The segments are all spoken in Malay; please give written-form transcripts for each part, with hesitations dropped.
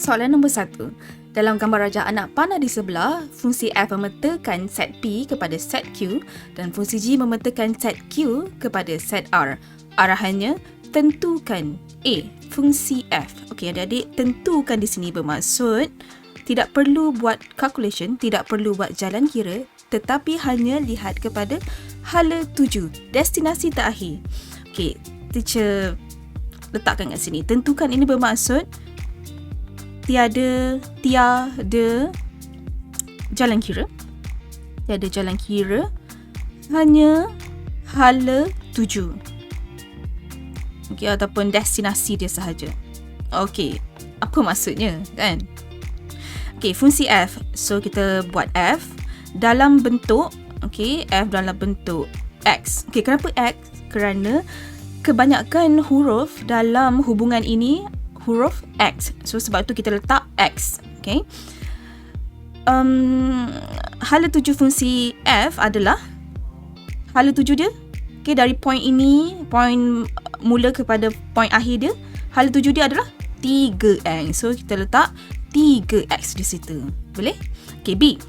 Soalan nombor 1. Dalam gambar rajah anak panah di sebelah, fungsi F memetakan set P kepada set Q dan fungsi G memetakan set Q kepada set R. Arahannya, tentukan A, fungsi F. Okey, adik-adik, tentukan di sini bermaksud tidak perlu buat calculation, tidak perlu buat jalan kira, tetapi hanya lihat kepada hala tuju, destinasi terakhir. Okey, teacher letakkan kat sini. Tentukan ini bermaksud tiada jalan kira. Tiada jalan kira, hanya hala tuju. Okey, ataupun destinasi dia sahaja. Okey, apa maksudnya kan? Okey, fungsi F. So kita buat F dalam bentuk, okey, F dalam bentuk X. Okey, kenapa X? Kerana kebanyakan huruf dalam hubungan ini huruf X. So sebab tu kita letak X. Okay. Hala tuju fungsi F adalah hala tuju dia. Okay, dari point ini, point mula kepada point akhir dia, hala tuju dia adalah 3X. So kita letak 3X di situ. Boleh? Okay, B.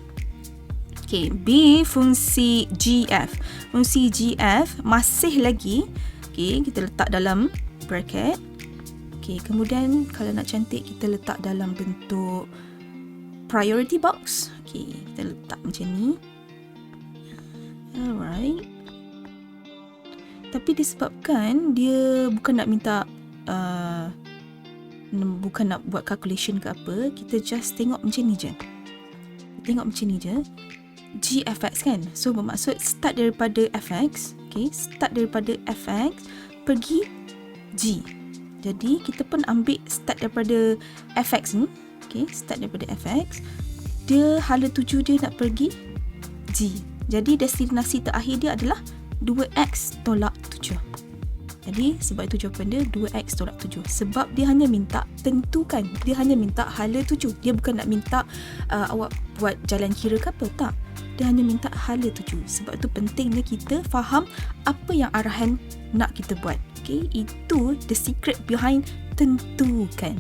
Okay, B fungsi GF. Fungsi GF masih lagi, okay, kita letak dalam bracket. Okay, kemudian kalau nak cantik kita letak dalam bentuk priority box. Okay, kita letak macam ni. Alright. Tapi disebabkan dia bukan nak minta bukan nak buat calculation ke apa, kita just tengok macam ni je. Tengok macam ni je. GFX kan. So bermaksud start daripada FX. Okay, start daripada FX pergi G. Jadi kita pun ambil start daripada FX ni. Okay, start daripada FX. Dia hala tuju dia nak pergi G. Jadi destinasi terakhir dia adalah 2X tolak 7. Jadi sebab itu jawapan dia 2X tolak 7. Sebab dia hanya minta tentukan. Dia hanya minta hala tuju. Dia bukan nak minta awak buat jalan kira ke apa. Tak. Dia hanya minta hala tuju. Sebab itu pentingnya kita faham apa yang arahan nak kita buat. Okay, itu the secret behind tentukan.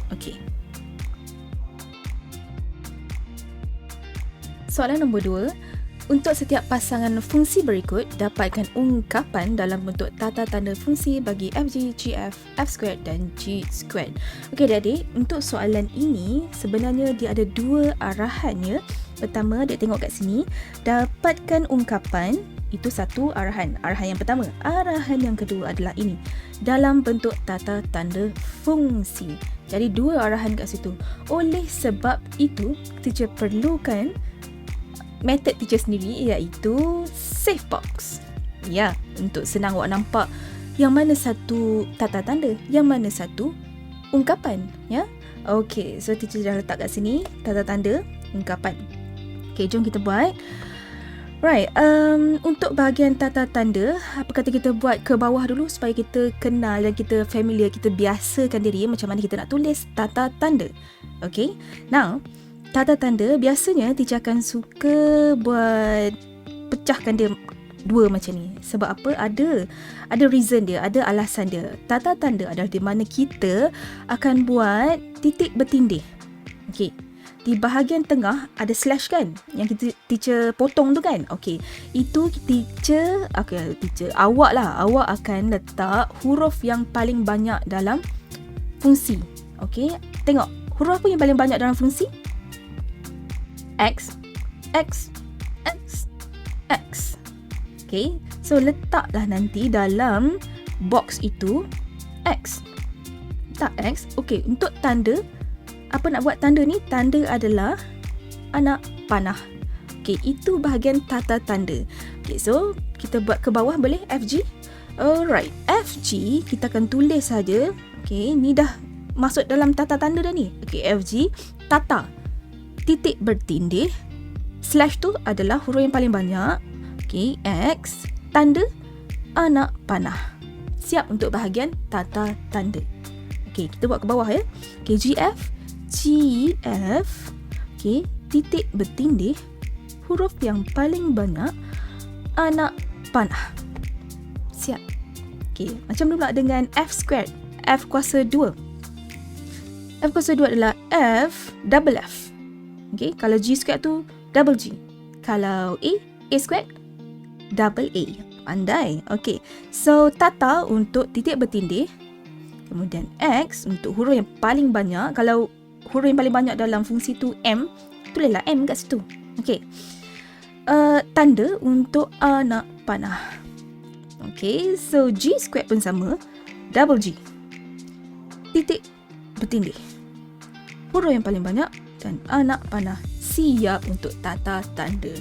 Okay. Soalan nombor 2. Untuk setiap pasangan fungsi berikut, dapatkan ungkapan dalam bentuk tata tanda fungsi bagi FG, GF, F squared dan G squared. Okey adik-adik, untuk soalan ini sebenarnya dia ada dua arahannya. Pertama, dia tengok kat sini, dapatkan ungkapan, itu satu arahan. Arahan yang pertama. Arahan yang kedua adalah ini, dalam bentuk tata tanda fungsi. Jadi dua arahan kat situ. Oleh sebab itu, teacher perlukan method teacher sendiri, iaitu safe box. Ya, untuk senang awak nampak yang mana satu tata tanda, yang mana satu ungkapan. Ya, okey. So teacher dah letak kat sini tata tanda, ungkapan. Okey, jom kita buat. Right, untuk bahagian tata tanda, apa kata kita buat ke bawah dulu supaya kita kenal dan kita familiar, kita biasakan diri macam mana kita nak tulis tata tanda. Okay, now tata tanda biasanya teacher akan suka buat pecahkan dia dua macam ni. Sebab apa? Ada reason dia, ada alasan dia. Tata tanda adalah di mana kita akan buat titik bertindih. Okay, di bahagian tengah ada slash kan, yang kita teacher potong tu kan. Okey, itu teacher awak akan letak huruf yang paling banyak dalam fungsi. Okey, tengok huruf apa yang paling banyak dalam fungsi? X, X, X, X. Okey, so letaklah nanti dalam box itu X. Tak X. Okey, untuk tanda, apa nak buat tanda ni? Tanda adalah anak panah. Okey, itu bahagian tata tanda. Okey, so kita buat ke bawah boleh? FG. Alright, FG kita akan tulis saja. Okey, ni dah masuk dalam tata tanda dah ni. Okey, FG tata titik bertindih, slash tu adalah huruf yang paling banyak. Okey, X tanda anak panah. Siap untuk bahagian tata tanda. Okey, kita buat ke bawah ya. Okey, GF, okay, titik bertindih, huruf yang paling banyak, anak panah. Siap. Okay, macam pula dengan F squared, F kuasa 2. F kuasa 2 adalah F double F. Okay, kalau G squared tu double G. Kalau A squared double A. Pandai. Okay, so tata untuk titik bertindih. Kemudian X untuk huruf yang paling banyak. Kalau huruf yang paling banyak dalam fungsi tu M, tulislah M kat situ. Okay. Tanda untuk anak panah. Okay, so G squared pun sama. Double G. Titik bertindih. Huruf yang paling banyak dan anak panah siap untuk tata tanda.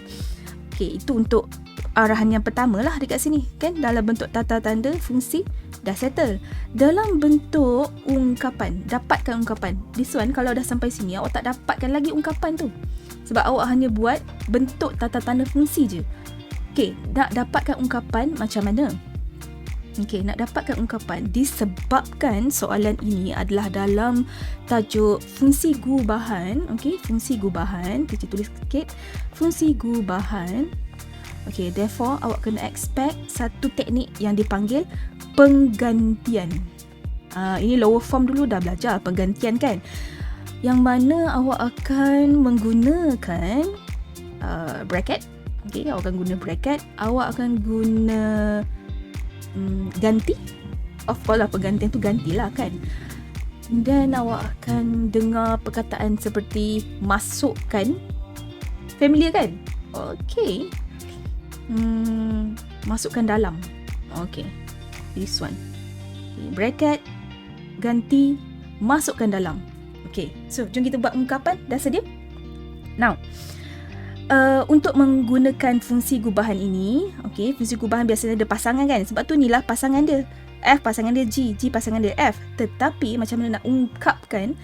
Okay, itu untuk arahan yang pertama lah dekat sini. Kan dalam bentuk tata tanda fungsi dah settle. Dalam bentuk ungkapan, dapatkan ungkapan. This one kalau dah sampai sini awak tak dapatkan lagi ungkapan tu. Sebab awak hanya buat bentuk tata tanda fungsi je. Okay, nak dapatkan ungkapan macam mana? Okay, nak dapatkan ungkapan disebabkan soalan ini adalah dalam tajuk fungsi gubahan. Okay, fungsi gubahan. Kita tulis sikit. Fungsi gubahan. Okay, therefore awak kena expect satu teknik yang dipanggil penggantian. Ini lower form dulu dah belajar penggantian kan? Yang mana awak akan menggunakan bracket. Okay, awak akan guna bracket. Awak akan guna ganti. Of course lah, penggantian tu gantilah kan. Dan awak akan dengar perkataan seperti masukkan. Familiar kan? Okay. Masukkan dalam. Okay, this one. Okay, bracket, ganti, masukkan dalam. Okay, so jom kita buat ungkapan. Dah sedia? Now, untuk menggunakan fungsi gubahan ini, okay, fungsi gubahan biasanya ada pasangan kan? Sebab tu inilah pasangan dia. F pasangan dia G, G pasangan dia F. Tetapi macam mana nak ungkapkan,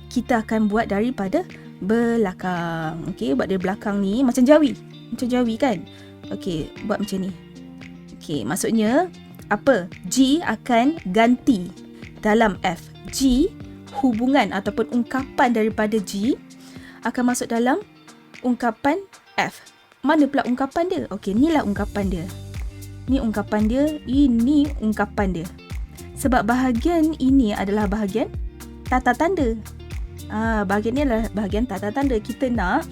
kita akan buat daripada belakang. Okay, buat dari belakang ni macam jawi. Macam jawi kan? Okay, buat macam ni. Okay, maksudnya apa? G akan ganti dalam F. G, hubungan ataupun ungkapan daripada G akan masuk dalam ungkapan F. Mana pula ungkapan dia? Okey, inilah ungkapan dia. Ni ungkapan dia, ini ungkapan dia. Sebab bahagian ini adalah bahagian tata tanda. Bahagian ni adalah bahagian tata tanda. Kita nak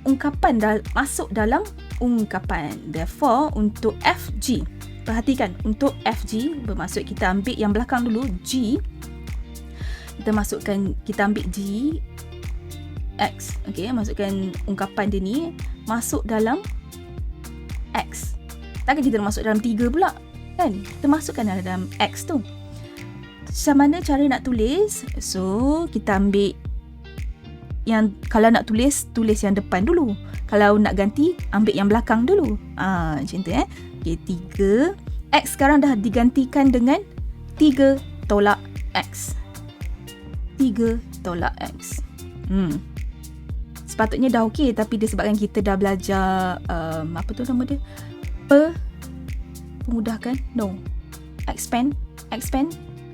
ungkapan masuk dalam ungkapan. Therefore, untuk FG, perhatikan, untuk FG bermaksud kita ambil yang belakang dulu, G. Kita ambil G X. Okay, masukkan ungkapan dia ni masuk dalam X. Takkan kita masuk dalam 3 pula kan? Kita masukkan dalam X tu. Macam mana cara nak tulis? So, kita ambil yang, kalau nak tulis yang depan dulu. Kalau nak ganti, ambil yang belakang dulu. Macam tu Okay, 3. X sekarang dah digantikan dengan 3 tolak X. 3 tolak X. Sepatutnya dah okey, tapi disebabkan kita dah belajar apa tu nama dia? Pemudahkan? No. Expand.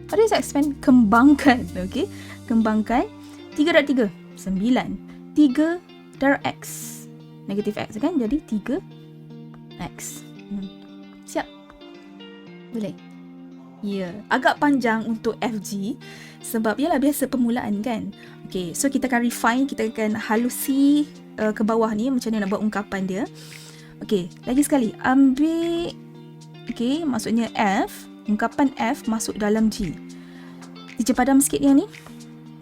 What is expand? Kembangkan. Okey. Kembangkan. 3 darab 3. 9. 3 darab X. Negatif X kan? Jadi 3X. Siap? Boleh? Ya. Agak panjang untuk FG. Sebab ialah biasa permulaan kan. Okay, so kita akan refine, kita akan halusi ke bawah ni macam mana nak buat ungkapan dia. Okay, lagi sekali ambil, okay, maksudnya F, ungkapan F masuk dalam G. Teacher padam sikit yang ni.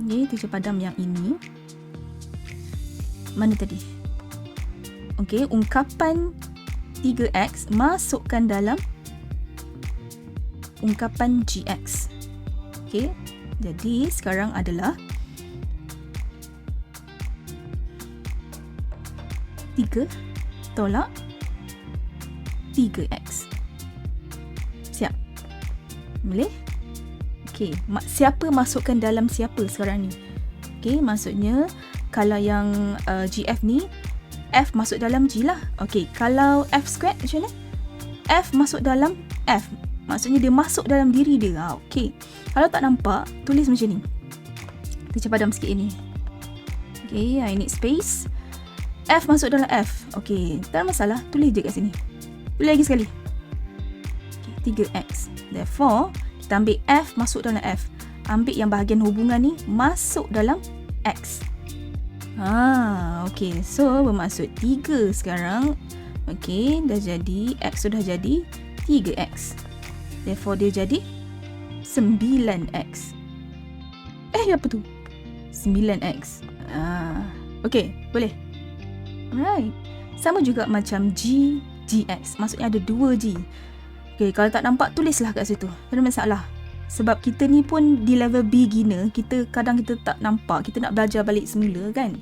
Okay, teacher padam yang ini. Mana tadi? Okay, ungkapan 3X masukkan dalam ungkapan GX. Okay, jadi sekarang adalah 3 tolak 3X. Siap? Boleh? Okey, siapa masukkan dalam siapa sekarang ni? Okey, maksudnya kalau yang GF ni, F masuk dalam G lah. Okey, kalau F squared macam mana? F masuk dalam F. Maksudnya dia masuk dalam diri dia. Okey. Kalau tak nampak, tulis macam ni. Kita padam sikit ini. Okey, I need space. F masuk dalam F. Okey, tak ada masalah. Tulis je kat sini. Tulis lagi sekali. Okay, 3X. Therefore, kita ambil F masuk dalam F. ambil yang bahagian hubungan ni masuk dalam X. Okay, so bermaksud 3 sekarang. Okay, dah jadi, X sudah jadi 3X. Therefore dia jadi 9X. Apa tu? 9X. Okay, boleh. Alright. Sama juga macam G, GX. Maksudnya ada 2G. Okay, kalau tak nampak, tulislah kat situ. Tak ada masalah. Sebab kita ni pun di level beginner, kadang kita tak nampak. Kita nak belajar balik semula kan.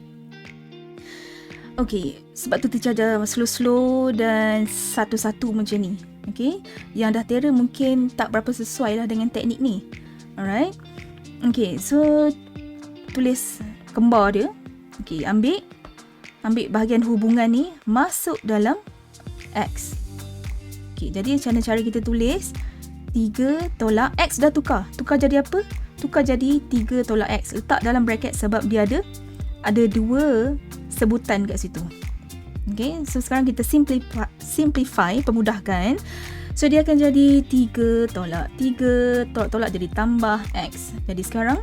Okay, sebab tu teacher ajar slow-slow dan satu-satu macam ni. Okay, yang dah terror mungkin tak berapa sesuai lah dengan teknik ni. Alright. Okay, so tulis kembar dia. Okay, ambil bahagian hubungan ni masuk dalam X. Okay, jadi macam mana cara kita tulis? 3 tolak X dah tukar. Tukar jadi apa? Tukar jadi 3 tolak X. Letak dalam bracket sebab dia ada 2 sebutan kat situ. Okay, so sekarang kita simplify, pemudahkan. So dia akan jadi 3 tolak 3, tolak jadi tambah X. Jadi sekarang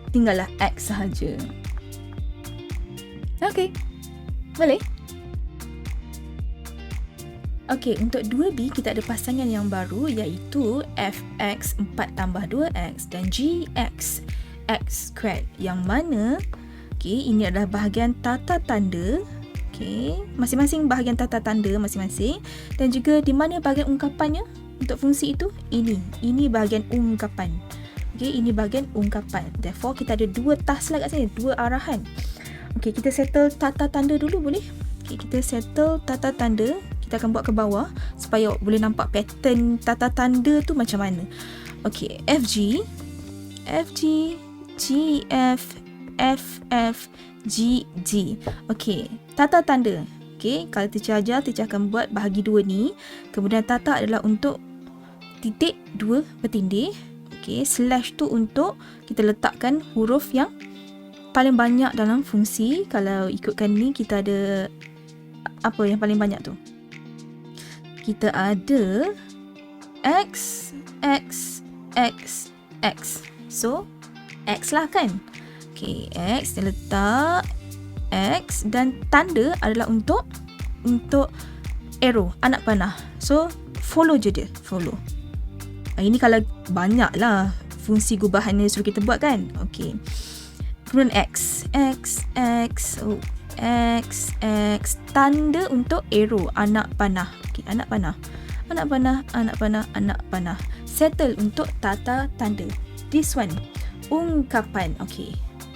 tinggallah X sahaja. Okay, boleh? Okay, untuk 2B kita ada pasangan yang baru iaitu Fx 4 tambah 2X dan Gx X squared, yang mana ini adalah bahagian tata tanda. Masing-masing bahagian tata tanda masing-masing, dan juga di mana bahagian ungkapannya untuk fungsi itu. Ini bahagian ungkapan. Ini bahagian ungkapan. Therefore kita ada 2 task lah kat sini, 2 arahan. Kita settle tata tanda dulu, boleh? Kita settle tata tanda. Kita akan buat ke bawah supaya boleh nampak pattern tata tanda tu macam mana. FG, GF, FF, GG. Tata tanda. Kalau teacher ajar, teacher akan buat bahagi 2 ni. Kemudian tata adalah untuk titik 2 bertindih. Slash tu untuk kita letakkan huruf yang paling banyak dalam fungsi. Kalau ikutkan ni, kita ada apa yang paling banyak tu? Kita ada X, X, X, X. So X lah kan. X dia letak X, dan tanda adalah untuk arrow, anak panah. So follow je dia, follow. Ini kalau banyak lah fungsi gubahan ni suruh kita buat kan. Kemudian X, X, X, X, X, tanda untuk arrow, anak panah. Anak panah, anak panah, anak panah, anak panah. Settle untuk tata tanda. This one, ungkapan.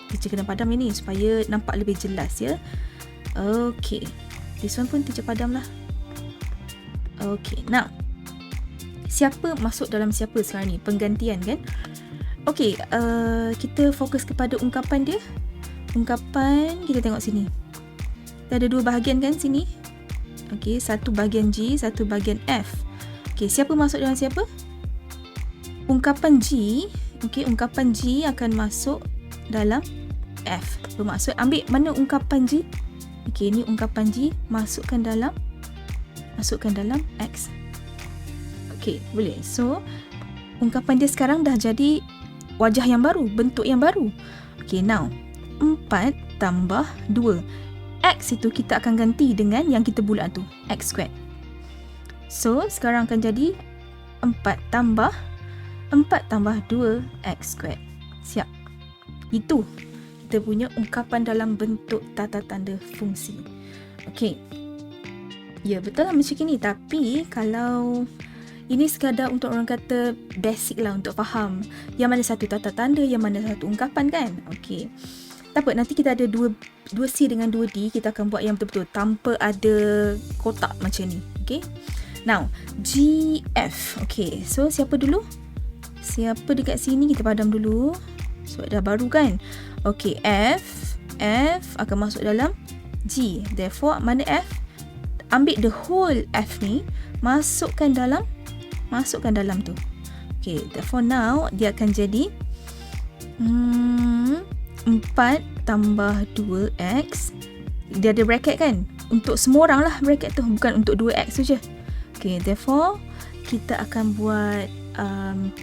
Teacher kena padam ini supaya nampak lebih jelas ya. This one pun teacher padam lah. Now, siapa masuk dalam siapa sekarang ni? Penggantian kan? Kita fokus kepada ungkapan dia. Ungkapan, kita tengok sini. Kita ada 2 bahagian kan sini? Satu bahagian G, satu bahagian F. Siapa masuk dalam siapa? Ungkapan G. Ungkapan G akan masuk dalam F. Bermaksud ambil mana ungkapan G? Ini ungkapan G, masukkan dalam X. Boleh. So ungkapan dia sekarang dah jadi wajah yang baru, bentuk yang baru. Now 4 tambah 2. X itu kita akan ganti dengan yang kita bulat tu, X squared. So sekarang akan jadi 4 tambah 2 X squared. Siap. Itu kita punya ungkapan dalam bentuk tata tanda fungsi. Ya, betul lah macam ni. Tapi kalau ini sekadar untuk orang kata basic lah, untuk faham yang mana satu tata tanda, yang mana satu ungkapan kan. Tak apa, nanti kita ada 2C dengan 2D. Kita akan buat yang betul-betul tanpa ada kotak macam ni. Now, GF. So siapa dulu? Siapa dekat sini kita padam dulu. So dah baru kan. F akan masuk dalam G. Therefore, mana F? Ambil the whole F ni, masukkan dalam tu. Therefore now dia akan jadi 4 tambah 2X. Dia ada bracket kan? Untuk semua orang lah bracket tu, bukan untuk 2X tu je. Therefore kita akan buat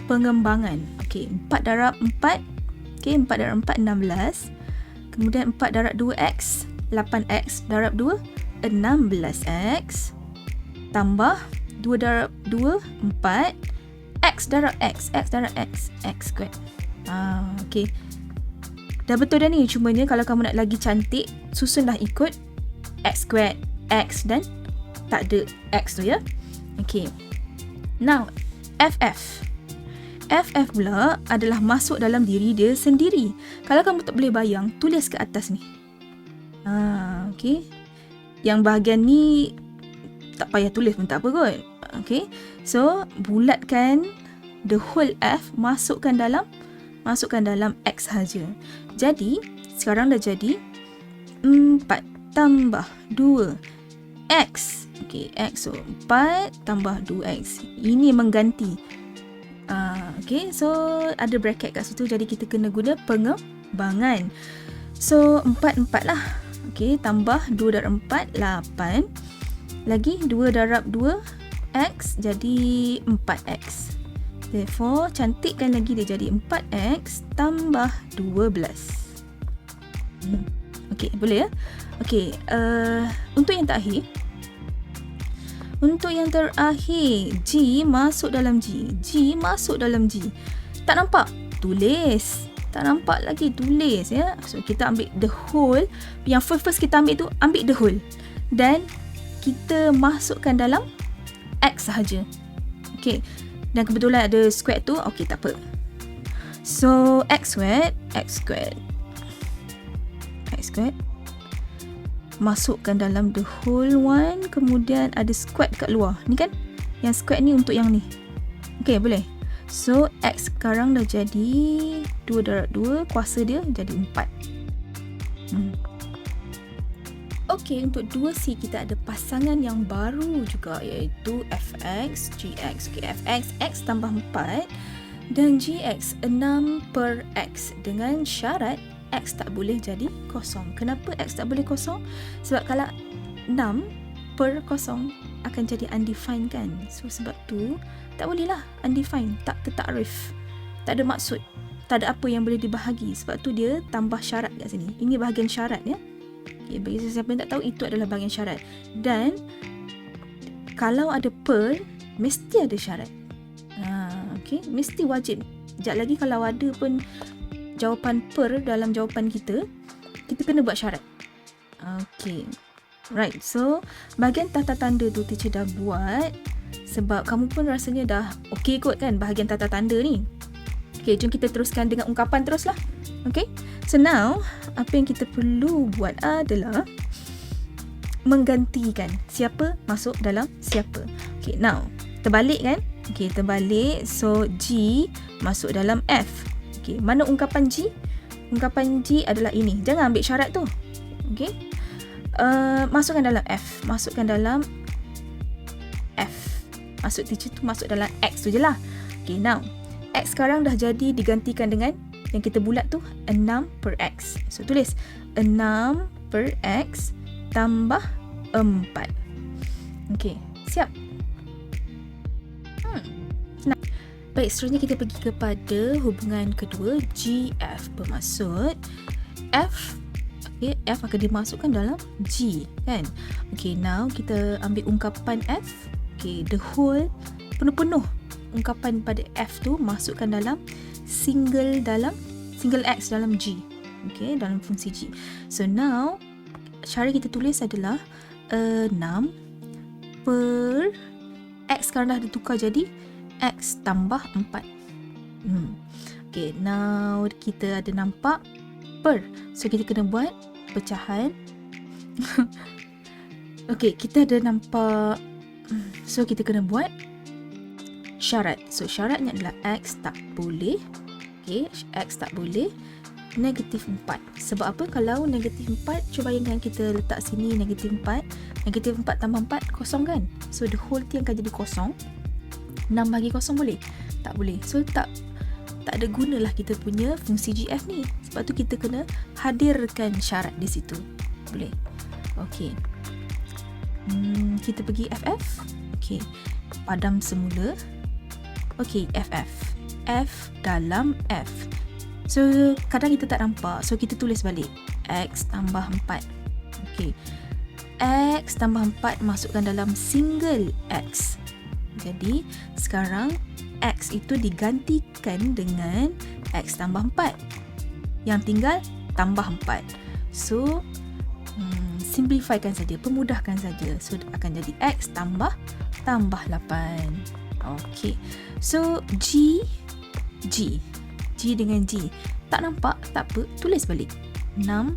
pengembangan. Okey, 4 darab 4. Okey, 4 darab 4 16. Kemudian 4 darab 2x 8x darab 2 16x tambah 2 darab 2 4 x darab x darab x squared. Okey. Dah betul dah ni, cumanya kalau kamu nak lagi cantik, susunlah ikut x squared, x dan tak ada x tu ya. Okey. Now, FF pula adalah masuk dalam diri dia sendiri. Kalau kamu tak boleh bayang, tulis ke atas ni. Okey. Yang bahagian ni tak payah tulis pun tak apa kot. Okey. So, bulatkan the whole F, masukkan dalam X saja. Jadi, sekarang dah jadi 4 tambah 2 X. Okey, X. So, 4 tambah 2X. Ini mengganti. Okey, so ada bracket kat situ. Jadi, kita kena guna pengembangan. So, 4 lah. Okey, tambah 2 darab 4, 8. Lagi 2 darab 2, X. Jadi, 4X. Therefore, cantikkan lagi dia jadi 4x tambah 12. Okey, boleh ya? Okey, untuk yang terakhir. G masuk dalam G. G masuk dalam G. Tak nampak? Tulis. Tak nampak lagi, tulis ya. So, kita ambil the whole. Yang first kita ambil tu, ambil the whole. Dan kita masukkan dalam X sahaja. Okey. Dan kebetulan ada square tu, okey tak apa. So, x squared. Masukkan dalam the whole one. Kemudian ada square kat luar. Ni kan? Yang square ni untuk yang ni. Okey, boleh. So, x sekarang dah jadi 2 darab 2. Kuasa dia jadi 4. Okey, untuk 2C kita ada pasangan yang baru juga, iaitu fx, gx. Okey, fx, x tambah 4 dan gx 6 per x dengan syarat x tak boleh jadi kosong. Kenapa x tak boleh kosong? Sebab kalau 6 per kosong akan jadi undefined kan. So, sebab tu tak boleh lah undefined, tak tertakrif. Tak ada maksud. Tak ada apa yang boleh dibahagi. Sebab tu dia tambah syarat kat sini. Ini bahagian syarat ya. Okay, bagi siapa yang tak tahu, itu adalah bahagian syarat. Dan kalau ada per, mesti ada syarat. Okay, mesti wajib. Sekejap lagi kalau ada pun jawapan per dalam jawapan kita kena buat syarat. Okay, right. So, bahagian tata tanda tu teacher dah buat. Sebab kamu pun rasanya dah okay kot kan bahagian tata tanda ni. Okay, jom kita teruskan dengan ungkapan teruslah. Okay, so now apa yang kita perlu buat adalah menggantikan siapa masuk dalam siapa. Okay, now terbalik kan? Okay, terbalik. So, G masuk dalam F. Okay, mana ungkapan G? Ungkapan G adalah ini. Jangan ambil syarat tu. Okay, masukkan dalam F. Masukkan dalam F. Maksud teacher tu masuk dalam X tu je lah. Okay, now X sekarang dah jadi digantikan dengan yang kita bulat tu 6 per X. So, tulis 6 per X tambah 4. Okey, siap? Nah, baik, seterusnya kita pergi kepada hubungan kedua, GF. Bermaksud F, okay, F akan dimasukkan dalam G, kan? Okey, now kita ambil ungkapan F. Okey, the whole, penuh-penuh ungkapan pada F tu masukkan dalam single X dalam G. Okay, dalam fungsi G. So now cara kita tulis adalah 6 per X sekarang dah ditukar jadi X tambah 4. Okay, now kita ada nampak per. So kita kena buat pecahan. Okay, kita ada nampak. So kita kena buat syarat. So, syaratnya adalah X tak boleh. Okay, X tak boleh negatif 4. Sebab apa? Kalau negatif 4, cuba bayangkan kita letak sini negatif 4. Negatif 4 tambah 4, kosong kan? So, the whole thing akan jadi kosong. 6 bagi kosong boleh? Tak boleh. So, tak ada gunalah kita punya fungsi GF ni. Sebab tu kita kena hadirkan syarat di situ. Boleh? Okay. Kita pergi FF. Okay. Padam semula. Okey, F dalam F. So, kadang kita tak nampak. So, kita tulis balik. X tambah 4. Okey. X tambah 4 masukkan dalam single X. Jadi, sekarang X itu digantikan dengan X tambah 4. Yang tinggal tambah 4. So, simplifykan saja, pemudahkan saja. So, akan jadi X tambah 8. Okey. So, G dengan G. Tak nampak? Tak apa, tulis balik. 6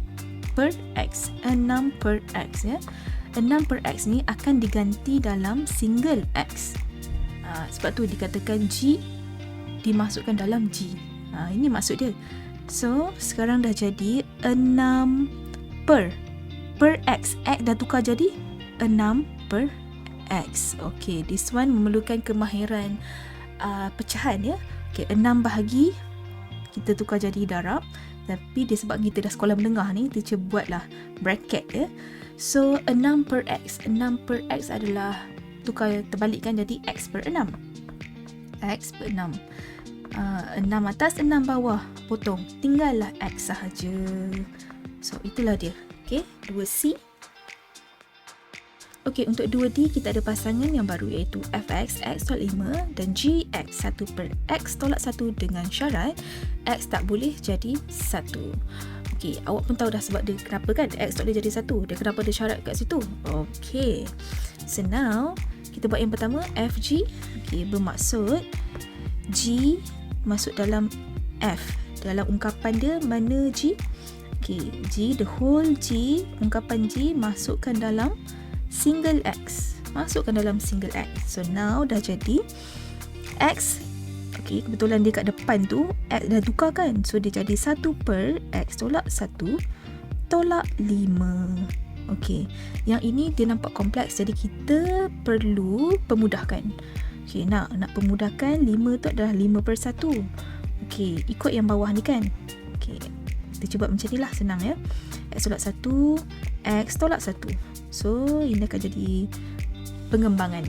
per X. 6 per X ya. 6 per X ni akan diganti dalam single X. Sebab tu dikatakan G dimasukkan dalam G. Ini maksud dia. So, sekarang dah jadi 6 per X. X dah tukar jadi 6 per X. Okay, this one memerlukan kemahiran pecahan ya. Okay, 6 bahagi kita tukar jadi darab. Tapi disebabkan kita dah sekolah menengah ni, teacher buatlah bracket ya. So, 6 per X. 6 per X adalah tukar terbalikkan jadi X per 6. X per 6. 6 atas, 6 bawah. Potong. Tinggallah X sahaja. So, itulah dia. Okay, 2C. Okey, untuk 2D kita ada pasangan yang baru iaitu Fx, X tolak 5 dan Gx 1 per X tolak 1 dengan syarat X tak boleh jadi 1. Okey, awak pun tahu dah sebab dia kenapa kan X tak boleh jadi 1. Dia kenapa ada syarat kat situ. Okey, so now kita buat yang pertama Fg. Okey, bermaksud G masuk dalam F. Dalam ungkapan dia mana G? Okey, G, the whole G, ungkapan G masukkan dalam single X. Masukkan dalam single X. So now dah jadi X. Okay, kebetulan dia kat depan tu X dah tukar kan. So dia jadi 1 per X tolak 1 tolak 5. Okay, yang ini dia nampak kompleks. Jadi kita perlu pemudahkan. Okay, nak pemudahkan 5 tu adalah 5 per 1. Okay, ikut yang bawah ni kan. Okay, kita cuba macam ni lah, senang ya. X tolak 1 X tolak 1. So, ini akan jadi pengembangan.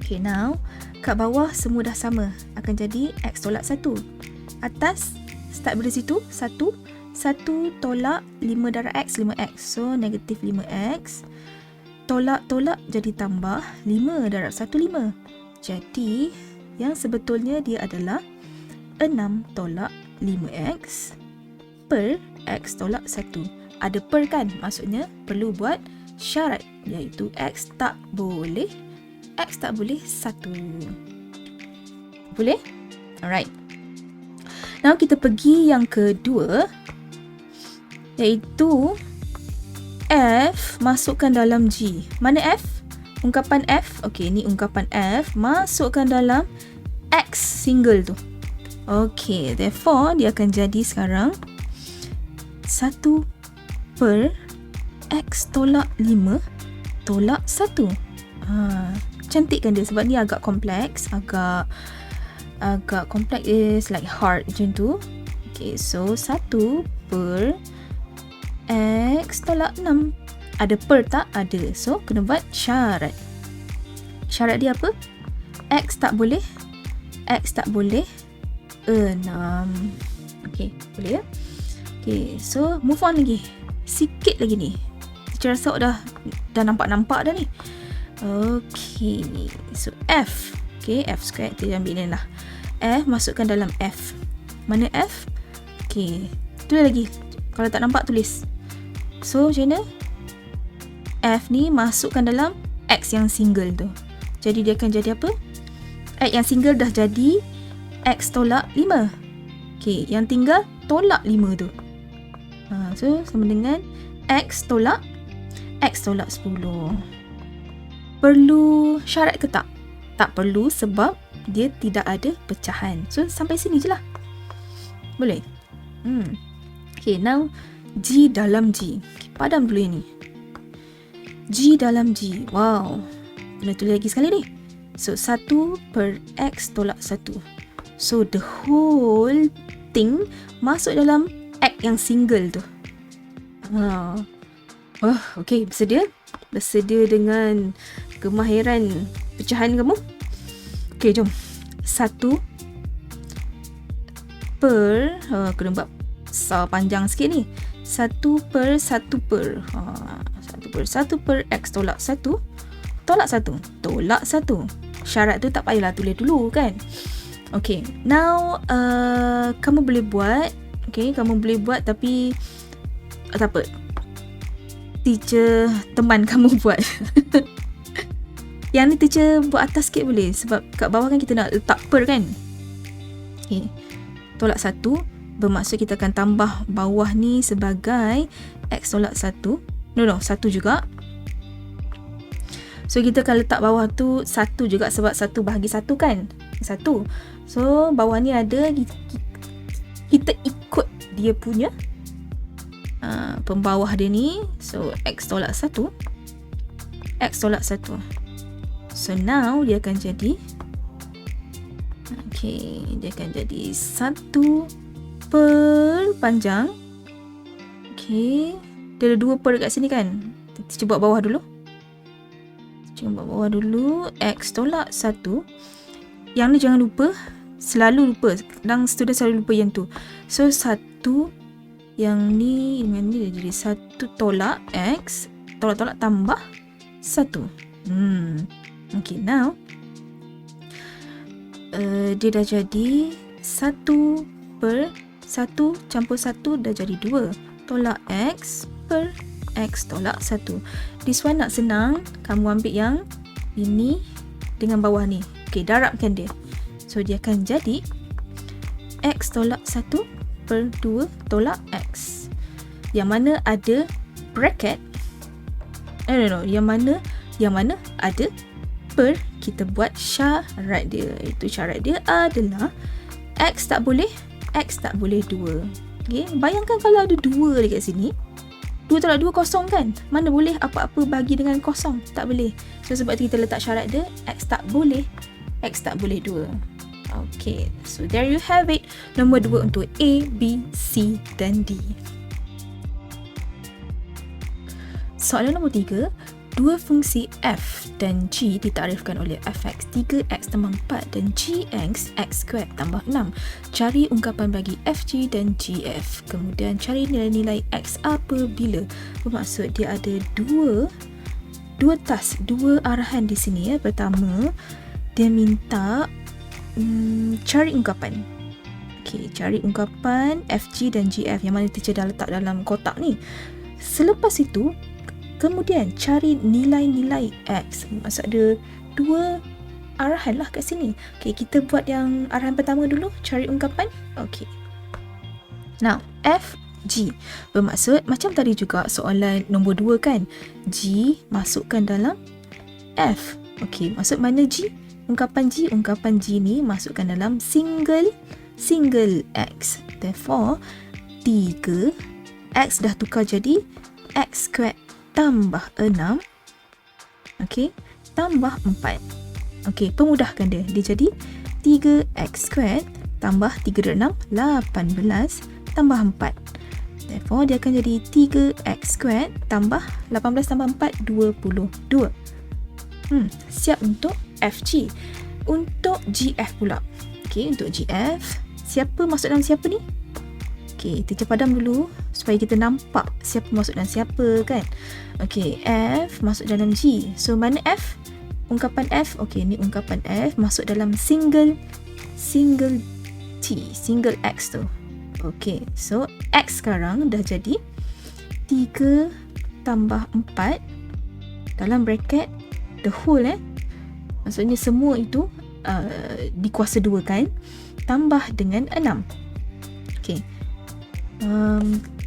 Okay, now kat bawah semua dah sama. Akan jadi X tolak 1. Atas, start dari situ. 1 tolak 5 darab X, 5X. So, negatif 5X. Tolak jadi tambah 5 darab 1, 5. Jadi, yang sebetulnya dia adalah 6 tolak 5X per X tolak 1. Ada per kan? Maksudnya perlu buat syarat iaitu X tak boleh 1. Boleh? Alright. Now kita pergi yang kedua iaitu F masukkan dalam G. Mana F? Ungkapan F. Okey, ni ungkapan F masukkan dalam X single tu. Okey, therefore dia akan jadi sekarang 1 per X tolak 5 tolak 1. Cantik kan dia sebab ni agak kompleks. Agak kompleks is like hard macam tu. Okay, so 1 per X tolak 6. Ada per tak? Ada. So, kena buat syarat. Syarat dia apa? X tak boleh 6. Okay, boleh ya? Okay, so move on lagi. Sikit lagi ni. Saya rasa dah nampak-nampak dah ni. Okay, so F. Okay, F square. Kita ambil ni lah. F masukkan dalam F. Mana F? Okay, tulis lagi. Kalau tak nampak, tulis. So, macam mana? F ni masukkan dalam X yang single tu. Jadi, dia akan jadi apa? X yang single dah jadi X tolak 5. Okay, yang tinggal tolak 5 tu. So, sama dengan X tolak 10. Perlu syarat ke tak? Tak perlu sebab dia tidak ada pecahan. So, sampai sini je lah. Boleh? Okay, now G dalam G. Okay, padam dulu yang ni. G dalam G. Wow. Boleh tulis lagi sekali ni. So, 1 per X tolak 1. So, the whole thing masuk dalam X yang single tu. Okay, bersedia? Bersedia dengan kemahiran pecahan kamu? Okay, jom. 1 per, kena buat panjang sikit ni, 1 per 1 per 1 per 1 per X tolak 1 tolak 1 tolak 1. Syarat tu tak payahlah tulis dulu kan. Okay, now kamu boleh buat. Okay, kamu boleh buat tapi tak apa, teacher teman kamu buat. Yang ni teacher buat atas sikit boleh, sebab kat bawah kan kita nak letak per kan. Okay, tolak 1 bermaksud kita akan tambah bawah ni sebagai X tolak 1. No, 1 juga. So kita akan letak bawah tu 1 juga, sebab 1 bahagi 1 kan, 1. So bawah ni ada, kita ikut dia punya pembawah dia ni. So X tolak 1, X tolak 1. So now dia akan jadi, okay, dia akan jadi 1 per panjang. Okay, dia ada 2 per kat sini kan. Kita buat bawah dulu. Cuba bawah dulu. X tolak 1. Yang ni jangan lupa. Selalu lupa. Kadang student selalu lupa yang tu. So 1. Yang ni dengan ni dia jadi 1 tolak X. Tolak-tolak tambah 1. Okay, now dia dah jadi 1 per 1 campur 1 dah jadi 2 tolak X per X tolak 1. This one nak senang, kamu ambil yang ini dengan bawah ni. Okay, darabkan dia. So dia akan jadi X tolak 1 per 2 tolak X. Yang mana ada bracket. No. Yang mana ada per, kita buat syarat dia. Itu syarat dia adalah X tak boleh 2. Okay, bayangkan kalau ada 2 dekat sini. 2 tolak 2 kosong kan? Mana boleh apa-apa bagi dengan kosong? Tak boleh. So sebab tu kita letak syarat dia, X tak boleh 2. Okay, so there you have it. Nombor 2 untuk A, B, C dan D. Soalan nombor 3. Dua fungsi f dan g ditakrifkan oleh fx 3x tambah 4 dan gx x² tambah 6. Cari ungkapan bagi fg dan gf. Kemudian cari nilai-nilai x apabila. Bermaksud dia ada dua arahan di sini ya. Pertama, dia minta cari ungkapan. Okey, cari ungkapan fg dan gf yang mana teacher dah letak dalam kotak ni. Selepas itu, kemudian cari nilai-nilai X. Maksud ada 2 arahan lah kat sini. Okay, kita buat yang arahan pertama dulu. Cari ungkapan. Okay. Now, F, G. Bermaksud macam tadi juga soalan nombor 2 kan. G masukkan dalam F. Okay, maksud mana G? Ungkapan G. Ungkapan G ni masukkan dalam single X. Therefore, 3 X dah tukar jadi X² tambah 6, okey, tambah 4. Okey, pemudahkan dia. Dia jadi 3x² tambah 3 dan 6, 18 tambah 4. Therefore, dia akan jadi 3x² tambah 18 tambah 4, 22. Siap untuk FG. Untuk GF pula. Okey, untuk GF, siapa masuk dalam siapa ni? Okey, teacher padam dulu supaya kita nampak siapa masuk dalam siapa kan. Okey, F masuk dalam G. So mana F? Ungkapan F. Okey, ni ungkapan F masuk dalam single T, single X tu. Okey, so X sekarang dah jadi 3 tambah 4 dalam bracket the whole Maksudnya semua itu di kuasa 2 kan, tambah dengan 6. Okey.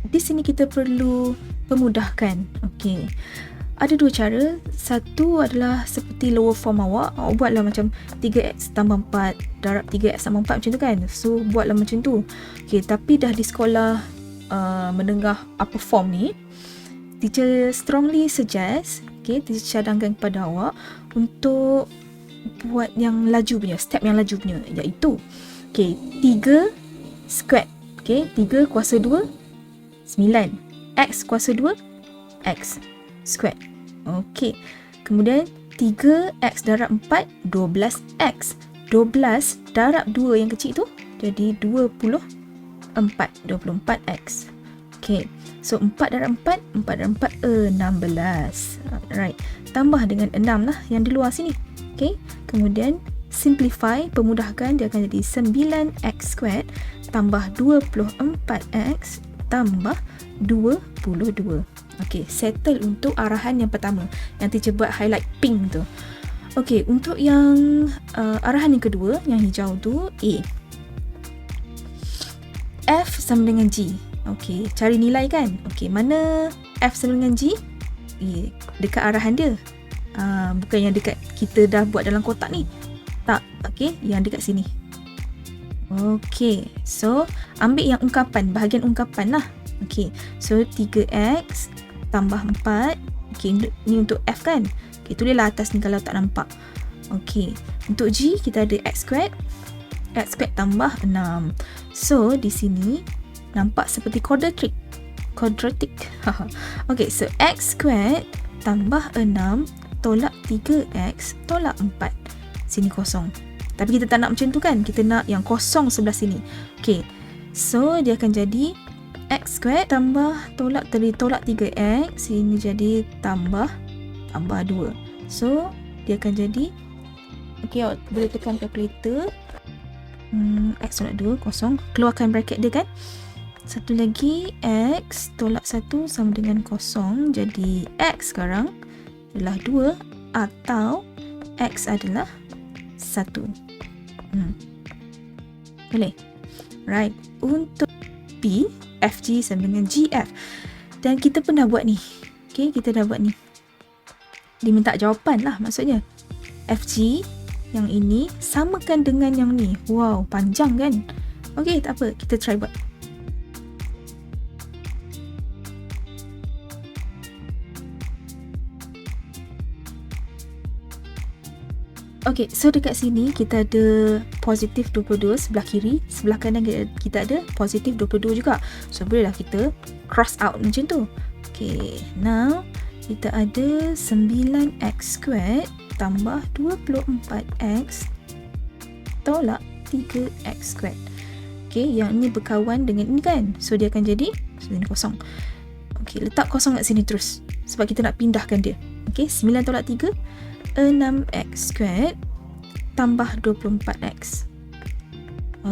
Di sini kita perlu pemudahkan. Okey. Ada 2 cara. Satu adalah seperti lower form awak. Awak buatlah macam 3x tambah 4 darab 3x tambah 4 macam tu kan. So buatlah macam tu. Okey, tapi dah di sekolah menengah upper form ni, teacher strongly suggest, teacher cadangkan kepada awak untuk buat yang laju punya, step yang laju punya, iaitu 3 squared. 3 kuasa 2, 9. X kuasa 2, X squared. Kemudian 3x darab 4, 12x. 12 darab 2 yang kecil tu jadi 24x. Okay, so 4 darab 4, 4 darab 4, 16. Alright, tambah dengan 6 lah yang di luar sini. Okay, kemudian simplify, pemudahkan, dia akan jadi 9x squared tambah 24x tambah 22. Okay, settle untuk arahan yang pertama yang teacher buat highlight pink tu. Okay, untuk yang arahan yang kedua, yang hijau tu A. F sama dengan G. Okay, cari nilai kan. Okay, mana F sama dengan G? Dekat arahan dia. Bukan yang dekat kita dah buat dalam kotak ni. Tak, okay, yang dekat sini. Okay, so ambil yang ungkapan, bahagian ungkapan lah. Okay, so 3x tambah 4. Okay, ni untuk F kan. Okay, tulislah atas ni kalau tak nampak. Okay, untuk G kita ada x squared. X squared tambah 6. So, di sini nampak seperti quadratic. Okay, so x squared tambah 6 tolak 3x tolak 4. Sini kosong. Tapi kita tak nak macam tu kan. Kita nak yang kosong sebelah sini. Okay, so dia akan jadi x squared tambah tolak 3x. Sini jadi tambah 2. So, dia akan jadi, okay, awak boleh tekan kalkulator. X tolak 2, kosong. Keluarkan bracket dia kan. Satu lagi, x tolak 1 sama dengan kosong. Jadi, x sekarang adalah 2 atau x adalah 1. Boleh? Right. Untuk B, FG sama dengan GF. Dan kita pernah buat ni. Okay, kita dah buat ni. Diminta jawapan lah maksudnya. FG yang ini samakan dengan yang ni. Wow, panjang kan? Okay, tak apa. Kita try buat. Okay, so dekat sini kita ada positif 22 sebelah kiri. Sebelah kanan kita ada positif 22 juga. So, bolehlah kita cross out macam tu. Okay, now kita ada 9x squared tambah 24x tolak 3x squared. Okay, yang ni berkawan dengan ini kan. So, dia akan jadi, so ini kosong. Okay, letak kosong kat sini terus. Sebab kita nak pindahkan dia. Okay, 9 tolak 3, 6x squared tambah 24x.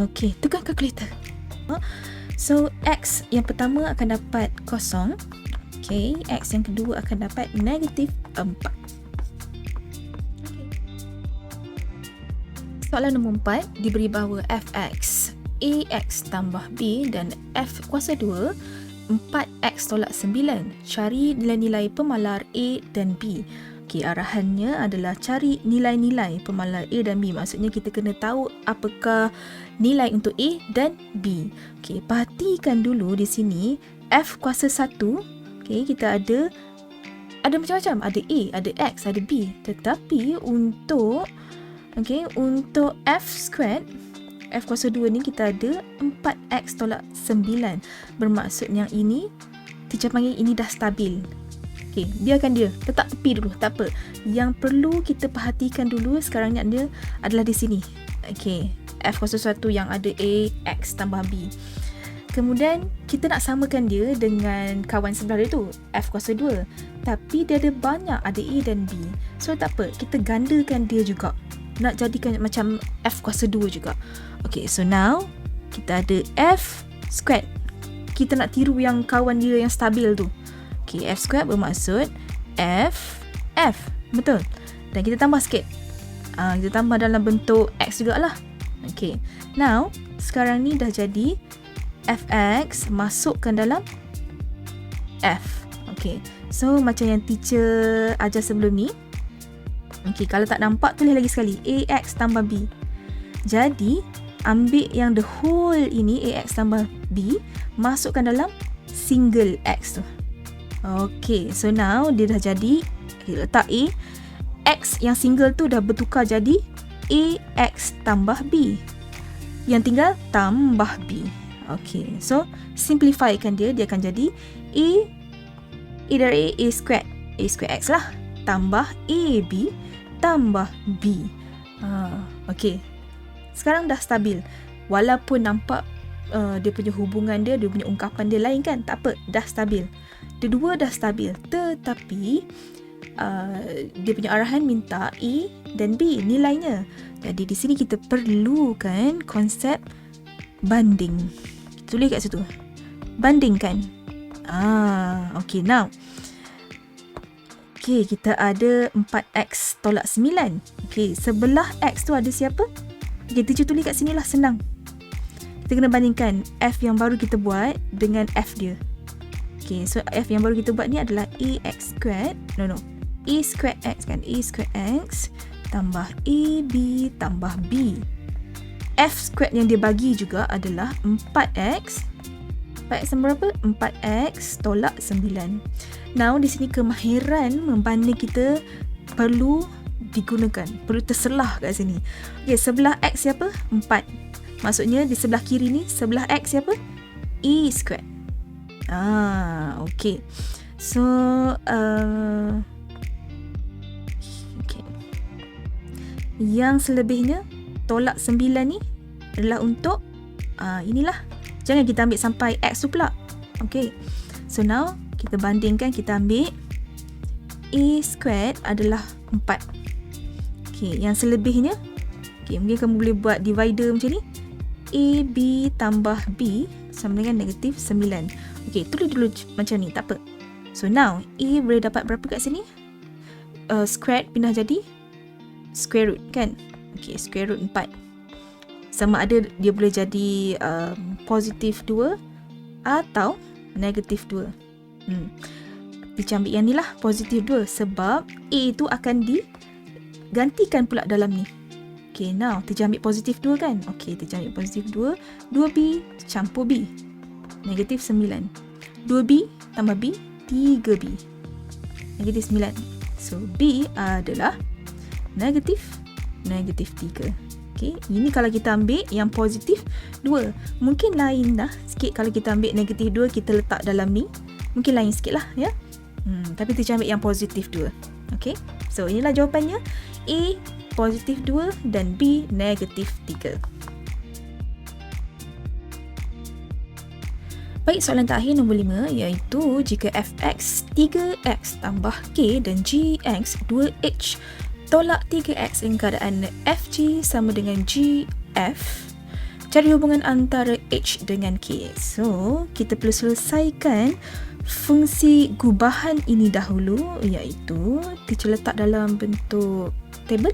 Okay, tekan kalkulator. So, x yang pertama akan dapat kosong. Okay, x yang kedua akan dapat negatif 4. Soalan nombor 4 diberi bahawa fx, ax tambah b dan f kuasa 2, 4x tolak 9. Cari nilai-nilai pemalar A dan B. Okay, arahannya adalah cari nilai-nilai pemalar A dan B. Maksudnya kita kena tahu apakah nilai untuk A dan B. Okay, perhatikan dulu di sini f kuasa 1. Okay, kita ada macam-macam. Ada A, ada X, ada B. Tetapi untuk f squared, f kuasa 2 ni kita ada 4x tolak 9. Bermaksud yang ini, teacher panggil ini dah stabil. Okay, biarkan dia. Letak tepi dulu, tak apa. Yang perlu kita perhatikan dulu sekarang ni dia adalah di sini. Okay, f kuasa 1 yang ada A, X tambah B. Kemudian kita nak samakan dia dengan kawan sebelah dia tu, f kuasa 2. Tapi dia ada banyak, ada A dan B. So tak apa, kita gandakan dia juga. Nak jadikan macam f kuasa 2 juga. Okay, so now kita ada f squared. Kita nak tiru yang kawan dia yang stabil tu. Okay, f squared bermaksud f. Betul? Dan kita tambah sikit. Kita tambah dalam bentuk x jugalah. Okay, now sekarang ni dah jadi fx masukkan dalam f. Okay, so macam yang teacher ajar sebelum ni. Okay, kalau tak nampak tulis lagi sekali, ax tambah b. Jadi ambil yang the whole ini, ax tambah b, masukkan dalam single x tu. Okay, so now dia dah jadi, letak a, x yang single tu dah bertukar jadi ax tambah b. Yang tinggal tambah b. Okay, so simplifykan dia akan jadi a dari a squared x lah, tambah ab tambah b. Okay, Sekarang dah stabil. Walaupun nampak dia punya hubungan dia punya ungkapan dia lain kan, tak apa, dah stabil. Kedua dah stabil, tetapi dia punya arahan minta E dan B nilainya. Jadi di sini kita perlukan konsep banding. Tulis kat situ. Bandingkan. Okay, now. Okay, kita ada 4X tolak 9. Okay, sebelah X tu ada siapa? Okay, teacher tulis kat sini lah, senang. Kita kena bandingkan F yang baru kita buat dengan F dia. Okay, so F yang baru kita buat ni adalah AX squared. No. E squared X kan. E squared X tambah AB tambah B. F squared yang dia bagi juga adalah 4X. 4X sama berapa? 4X tolak 9. Now, di sini kemahiran membanding kita perlu digunakan. Perlu terselah kat sini. Okay, sebelah X siapa? 4. Maksudnya di sebelah kiri ni, sebelah X siapa? E squared. Okay. So, okay. Yang selebihnya, tolak 9 ni adalah untuk inilah. Jangan kita ambil sampai X tu pula. Okay. So now, kita bandingkan, kita ambil A squared adalah 4. Okay, yang selebihnya, okay, mungkin kamu boleh buat divider macam ni. AB tambah B sama dengan negatif 9. Okay, tulis dulu macam ni, tak apa. So now, A boleh dapat berapa kat sini? Squared pindah jadi square root kan? Okay, square root 4. Sama ada dia boleh jadi positif 2 atau negatif 2. Kita ambil yang ni lah, positif 2. Sebab A tu akan digantikan pula dalam ni. Okay, now kita ambil positif 2 kan? Okay, kita ambil positif 2. 2B campur B. Negatif 9. 2B tambah B, 3B. Negatif 9. So, B adalah negatif 3. Okay, ini kalau kita ambil yang positif 2. Mungkin lain dah sikit kalau kita ambil negatif 2, kita letak dalam ni. Mungkin lain sikit lah ya. Tapi kita ambil yang positif 2. Okay, so inilah jawapannya. A positif 2 dan B negatif 3. Baik, soalan terakhir nombor 5 iaitu jika fx 3x tambah k dan gx 2h tolak 3x dengan keadaan fg sama dengan gf, cari hubungan antara h dengan k. So, kita perlu selesaikan fungsi gubahan ini dahulu, iaitu teacher letak dalam bentuk table.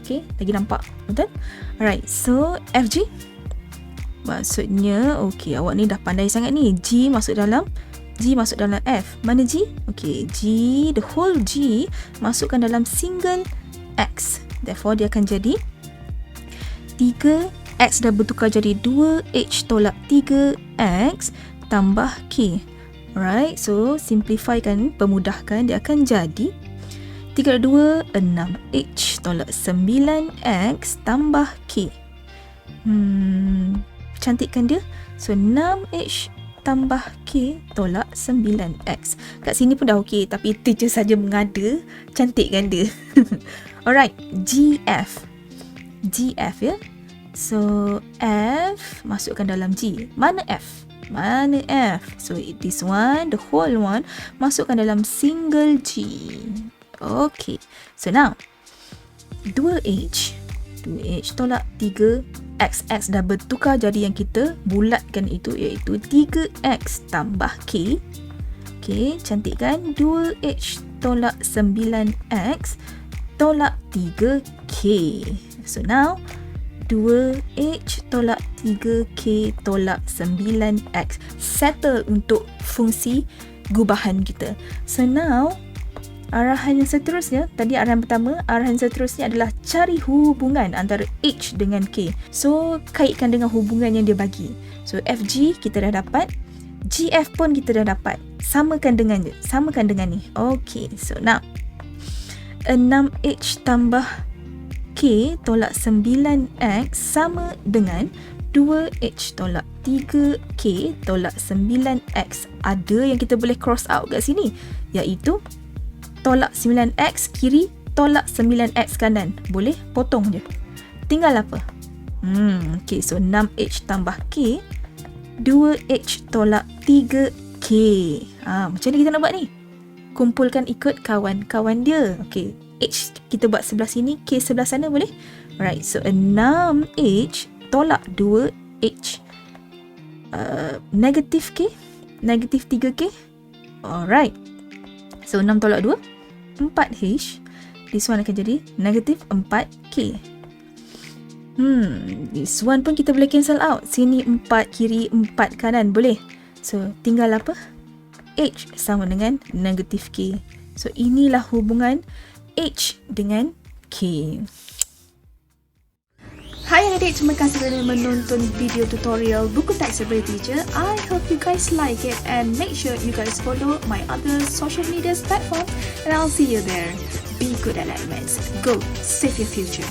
Okay, lagi nampak, betul? Alright, so fg maksudnya, okay, awak ni dah pandai sangat ni. G masuk dalam F. Mana G? Okay, G, the whole G masukkan dalam single X. Therefore, dia akan jadi 3X dah bertukar jadi 2H tolak 3X tambah K. Alright, so simplifykan, pemudahkan, dia akan jadi 3 2 6H tolak 9X tambah K. Cantikkan dia. So, 6H tambah K tolak 9X. Kat sini pun dah okey, tapi teacher saja mengada, cantikkan dia. Alright, GF ya. So, F masukkan dalam G. Mana F? So, this one, the whole one, masukkan dalam single G. Okay, so now 2H tolak 3X dah bertukar jadi yang kita bulatkan itu, iaitu 3X tambah K. Okay, cantikkan. 2H tolak 9X tolak 3K. So now 2H tolak 3K tolak 9X. Settle untuk fungsi gubahan kita. So now arahan yang seterusnya, tadi arahan pertama, arahan seterusnya adalah cari hubungan antara H dengan K. So, kaitkan dengan hubungan yang dia bagi. So, FG kita dah dapat, GF pun kita dah dapat. Samakan dengan ni. Okay, so now 6H tambah K tolak 9X sama dengan 2H tolak 3K tolak 9X. Ada yang kita boleh cross out kat sini, iaitu tolak 9X kiri, tolak 9X kanan. Boleh potong je. Tinggal apa? Okay, so 6H tambah K, 2H tolak 3K. Macam mana kita nak buat ni? Kumpulkan ikut kawan-kawan dia. Okay, H kita buat sebelah sini, K sebelah sana, boleh? Alright, so 6H tolak 2H. Negatif K, negatif 3K. Alright, so 6 tolak 2, 4H. This one akan jadi negatif 4K. This one pun kita boleh cancel out. Sini 4 kiri, 4 kanan, boleh. So tinggal apa? H sama dengan negatif K. So inilah hubungan H dengan K. Hai adik, terima kasih kerana menonton video tutorial buku teks Braille Teacher. I hope you guys like it and make sure you guys follow my other social media platform and I'll see you there. Be good at maths. Go, save your future.